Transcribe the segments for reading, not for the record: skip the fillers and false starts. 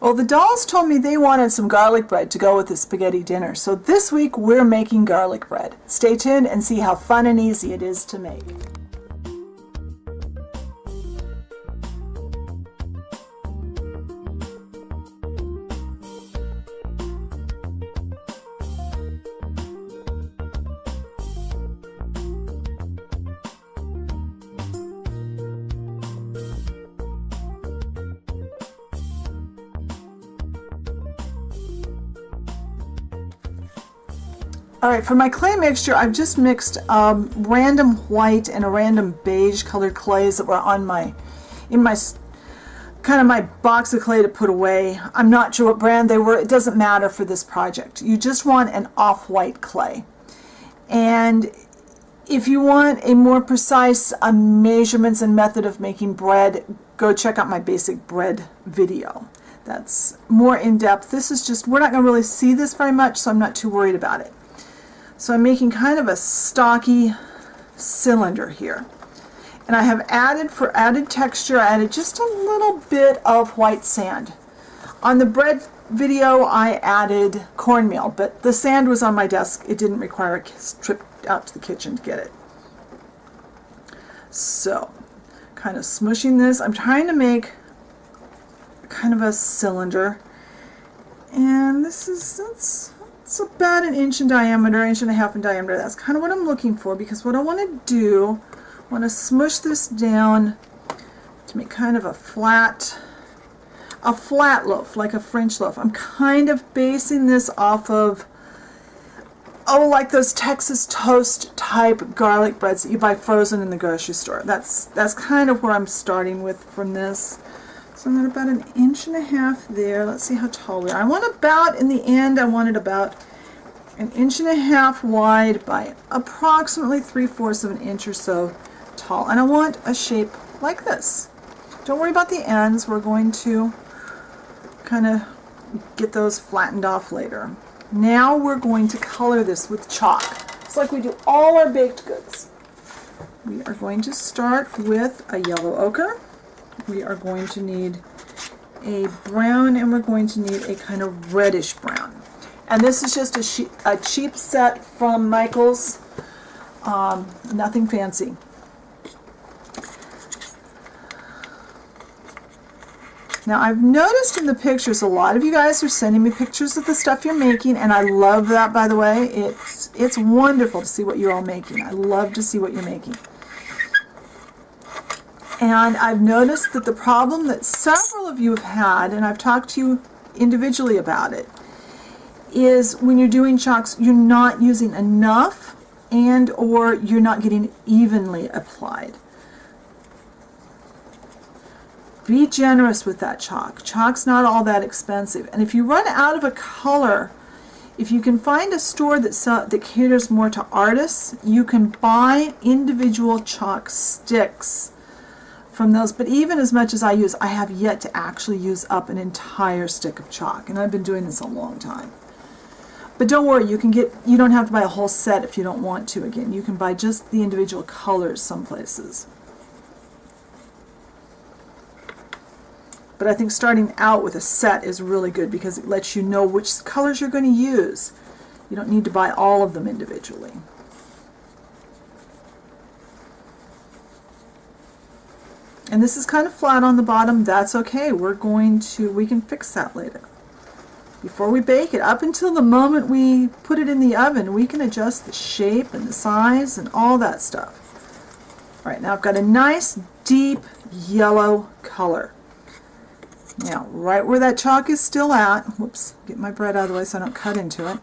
Well, the dolls told me they wanted some garlic bread to go with the spaghetti dinner, so this week we're making garlic bread. Stay tuned and see how fun and easy it is to make. Alright, for my clay mixture, I've just mixed random white and a random beige colored clays that were on in my kind of my box of clay to put away. I'm not sure what brand they were. It doesn't matter for this project. You just want an off-white clay. And if you want a more precise measurements and method of making bread, go check out my basic bread video. That's more in-depth. This is just, we're not going to really see this very much, so I'm not too worried about it. So I'm making kind of a stocky cylinder here. And I have added, for added texture, I added just a little bit of white sand. On the bread video I added cornmeal, but the sand was on my desk. It didn't require a trip out to the kitchen to get it. So, kind of smushing this. I'm trying to make kind of a cylinder. And this is, it's about an inch in diameter, inch and a half in diameter. That's kind of what I'm looking for, because what I want to do, I want to smush this down to make kind of a flat loaf, like a French loaf. I'm kind of basing this off of, like those Texas toast type garlic breads that you buy frozen in the grocery store. That's kind of where I'm starting with from this. So I'm at about an inch and a half there. Let's see how tall we are. I want about, in the end, I want it about an inch and a half wide by approximately 3/4 of an inch or so tall. And I want a shape like this. Don't worry about the ends. We're going to kind of get those flattened off later. Now we're going to color this with chalk. It's like we do all our baked goods. We are going to start with a yellow ochre. We are going to need a brown, and we're going to need a kind of reddish brown. And this is just a cheap set from Michael's, nothing fancy. Now I've noticed in the pictures, a lot of you guys are sending me pictures of the stuff you're making, and I love that, by the way. It's wonderful to see what you're all making. I love to see what you're making. And I've noticed that the problem that several of you have had, and I've talked to you individually about it, is when you're doing chalks, you're not using enough, and or you're not getting evenly applied. Be generous with that chalk. Chalk's not all that expensive. And if you run out of a color, if you can find a store that caters more to artists, you can buy individual chalk sticks from those. But even as much as I use, I have yet to actually use up an entire stick of chalk, and I've been doing this a long time. But don't worry, you don't have to buy a whole set if you don't want to. Again, you can buy just the individual colors some places. But I think starting out with a set is really good because it lets you know which colors you're going to use. You don't need to buy all of them individually. And this is kind of flat on the bottom. That's okay. We can fix that later. Before we bake it, up until the moment we put it in the oven, we can adjust the shape and the size and all that stuff. All right, now I've got a nice deep yellow color. Now, right where that chalk is still at, whoops, get my bread out of the way so I don't cut into it.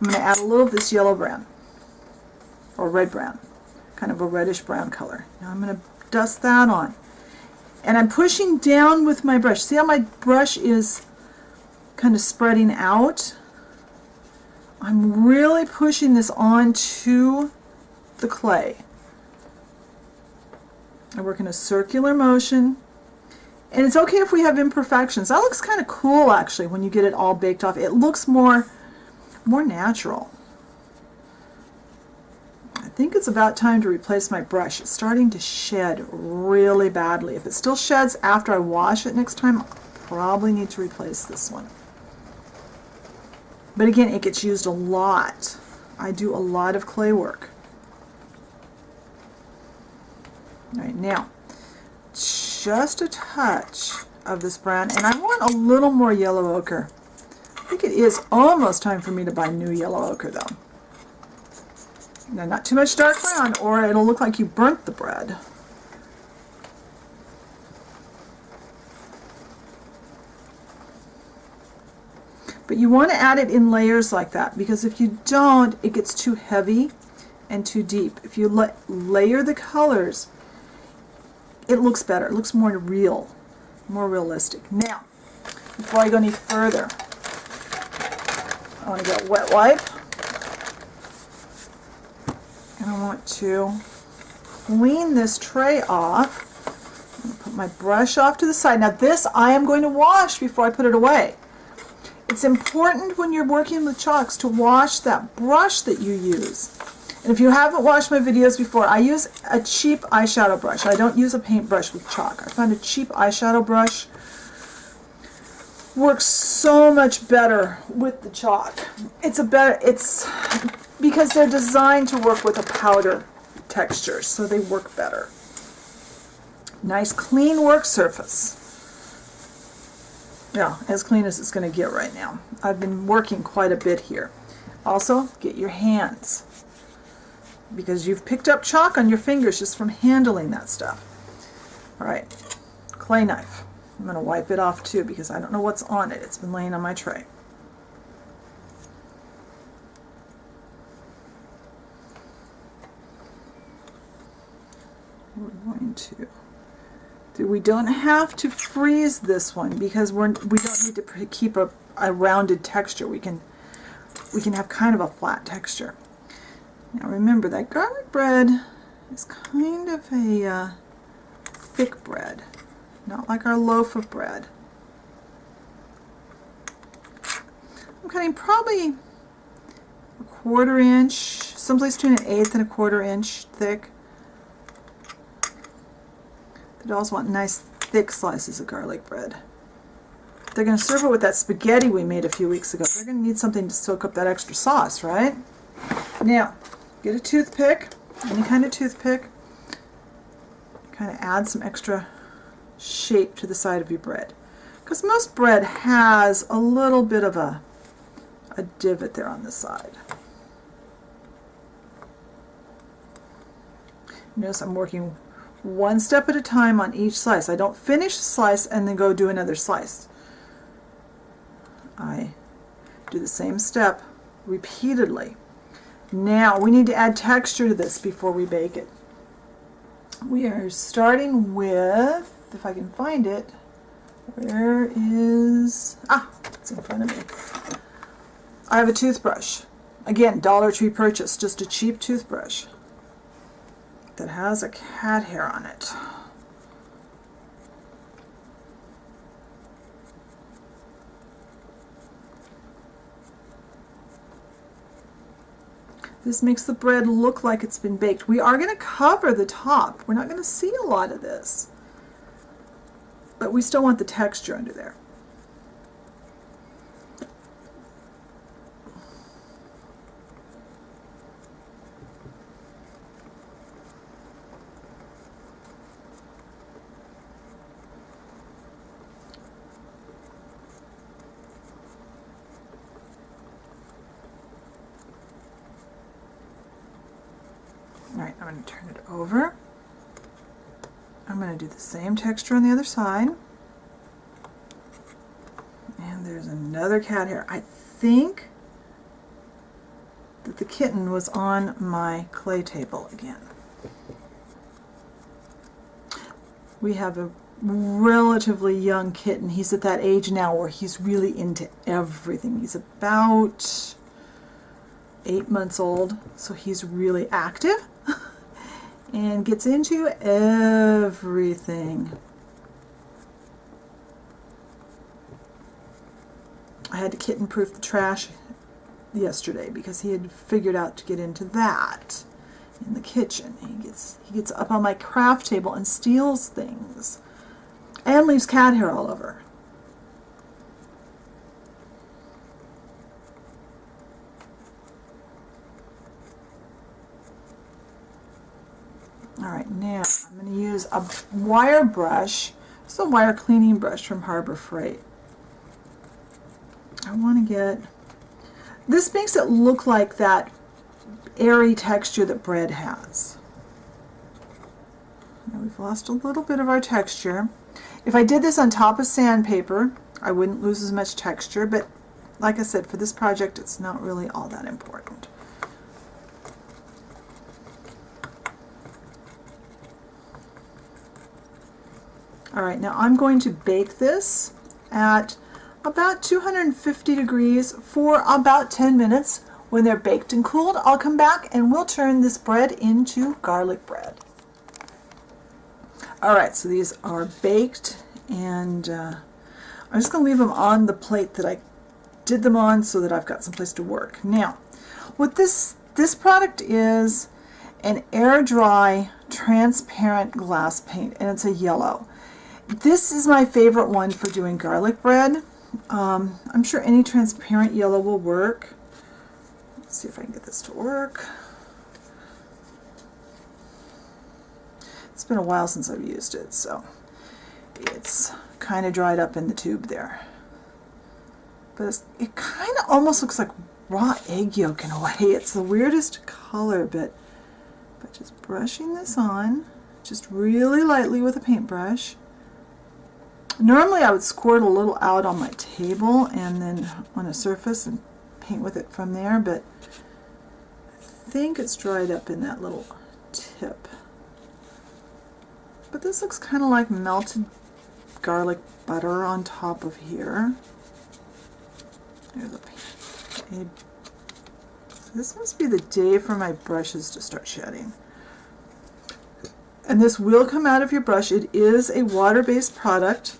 I'm going to add a little of this yellow brown, or red brown, kind of a reddish brown color. Now I'm going to dust that on. And I'm pushing down with my brush. See how my brush is kind of spreading out? I'm really pushing this onto the clay. I work in a circular motion. And it's okay if we have imperfections. That looks kind of cool, actually, when you get it all baked off. It looks more natural. I think it's about time to replace my brush. It's starting to shed really badly. If it still sheds after I wash it next time, probably need to replace this one. But again, it gets used a lot. I do a lot of clay work. All right, now, just a touch of this brown, and I want a little more yellow ochre. I think it is almost time for me to buy new yellow ochre though. Now, not too much dark brown or it'll look like you burnt the bread. But you want to add it in layers like that, because if you don't, it gets too heavy and too deep. If you layer the colors, it looks better. It looks more real, more realistic. Now, before I go any further, I want to get a wet wipe. And I want to clean this tray off. I'm going to put my brush off to the side. Now this I am going to wash before I put it away. It's important when you're working with chalks to wash that brush that you use. And if you haven't watched my videos before, I use a cheap eyeshadow brush. I don't use a paintbrush with chalk. I find a cheap eyeshadow brush works so much better with the chalk. It's because they're designed to work with a powder texture, so they work better. Nice clean work surface. Yeah, as clean as it's going to get right now. I've been working quite a bit here. Also, get your hands, because you've picked up chalk on your fingers just from handling that stuff. All right, clay knife. I'm going to wipe it off too, because I don't know what's on it. It's been laying on my tray. We're going to... We don't have to freeze this one, because we don't need to keep a rounded texture. We can have kind of a flat texture. Now remember that garlic bread is kind of a thick bread, not like our loaf of bread. I'm cutting probably a 1/4 inch, someplace between an 1/8 and a 1/4 inch thick. The dolls want nice thick slices of garlic bread. They're going to serve it with that spaghetti we made a few weeks ago. They're going to need something to soak up that extra sauce, right? Now, get a toothpick, any kind of toothpick. Kind of add some extra shape to the side of your bread. Because most bread has a little bit of a divot there on the side. Notice I'm working one step at a time on each slice. I don't finish a slice and then go do another slice. I do the same step repeatedly. Now we need to add texture to this before we bake it. We are starting with, if I can find it, where is, it's in front of me. I have a toothbrush. Again, Dollar Tree purchase, just a cheap toothbrush that has a cat hair on it. This makes the bread look like it's been baked. We are going to cover the top. We're not going to see a lot of this, but we still want the texture under there. Alright, I'm going to turn it over. I'm going to do the same texture on the other side. And there's another cat hair. I think that the kitten was on my clay table again. We have a relatively young kitten. He's at that age now where he's really into everything. He's about 8 months old, so he's really active and gets into everything. I had to kitten proof the trash yesterday because he had figured out to get into that in the kitchen. He gets up on my craft table and steals things and leaves cat hair all over. All right, now I'm going to use a wire brush. It's a wire cleaning brush from Harbor Freight. I want to get, this makes it look like that airy texture that bread has. Now we've lost a little bit of our texture. If I did this on top of sandpaper, I wouldn't lose as much texture, but like I said, for this project, it's not really all that important. All right, now I'm going to bake this at about 250 degrees for about 10 minutes. When they're baked and cooled, I'll come back and we'll turn this bread into garlic bread. All right, so these are baked, and I'm just going to leave them on the plate that I did them on so that I've got some place to work. Now, what this product is an air dry transparent glass paint, and it's a yellow. This is my favorite one for doing garlic bread. I'm sure any transparent yellow will work. Let's see if I can get this to work. It's been a while since I've used it, so it's kind of dried up in the tube there. But it kind of almost looks like raw egg yolk in a way. It's the weirdest color, but just brushing this on, just really lightly with a paintbrush. Normally I would squirt a little out on my table and then on a surface and paint with it from there, but I think it's dried up in that little tip. But this looks kind of like melted garlic butter on top of here. There's this must be the day for my brushes to start shedding. And this will come out of your brush. It is a water-based product.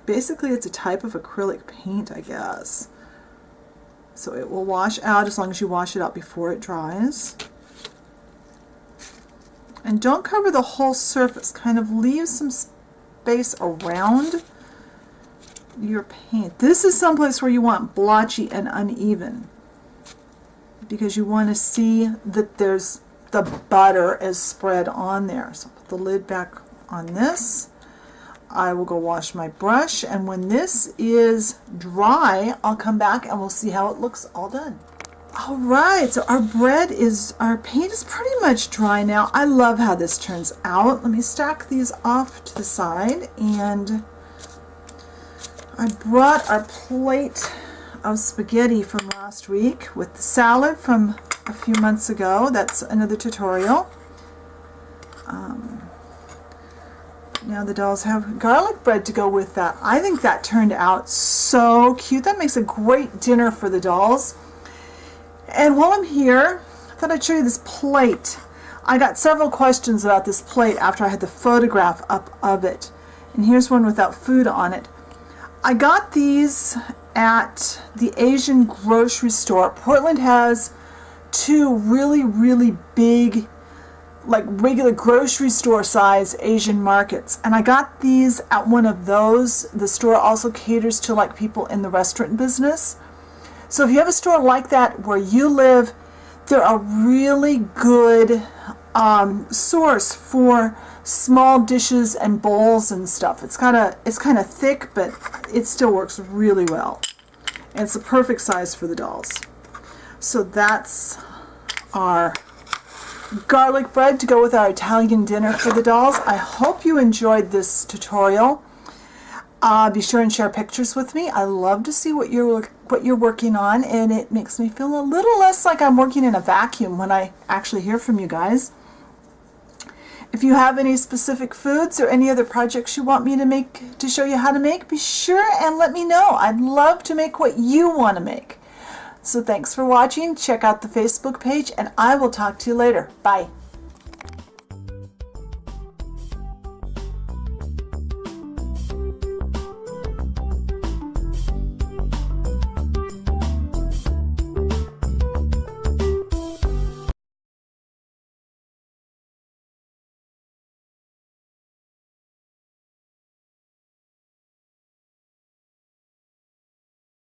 Basically, it's a type of acrylic paint, I guess. So it will wash out as long as you wash it out before it dries. And don't cover the whole surface. Kind of leave some space around your paint. This is someplace where you want blotchy and uneven, because you want to see that there's the butter is spread on there. So put the lid back on this. I will go wash my brush, and when this is dry, I'll come back and we'll see how it looks all done. All right, so our paint is pretty much dry now. I love how this turns out. Let me stack these off to the side, and I brought our plate of spaghetti from last week with the salad from a few months ago. That's another tutorial. Now the dolls have garlic bread to go with that. I think that turned out so cute. That makes a great dinner for the dolls. And while I'm here, I thought I'd show you this plate. I got several questions about this plate after I had the photograph up of it. And here's one without food on it. I got these at the Asian grocery store. Portland has two really big, like regular grocery store size Asian markets, and I got these at one of those. The store also caters to like people in the restaurant business. So if you have a store like that where you live, they're a really good source for small dishes and bowls and stuff. It's kind of thick, but it still works really well, and it's the perfect size for the dolls. So that's our garlic bread to go with our Italian dinner for the dolls. I hope you enjoyed this tutorial. Be sure and share pictures with me. I love to see what you're working on, and it makes me feel a little less like I'm working in a vacuum when I actually hear from you guys. If you have any specific foods or any other projects you want me to show you how to make, be sure and let me know. I'd love to make what you want to make. So thanks for watching. Check out the Facebook page, and I will talk to you later. Bye.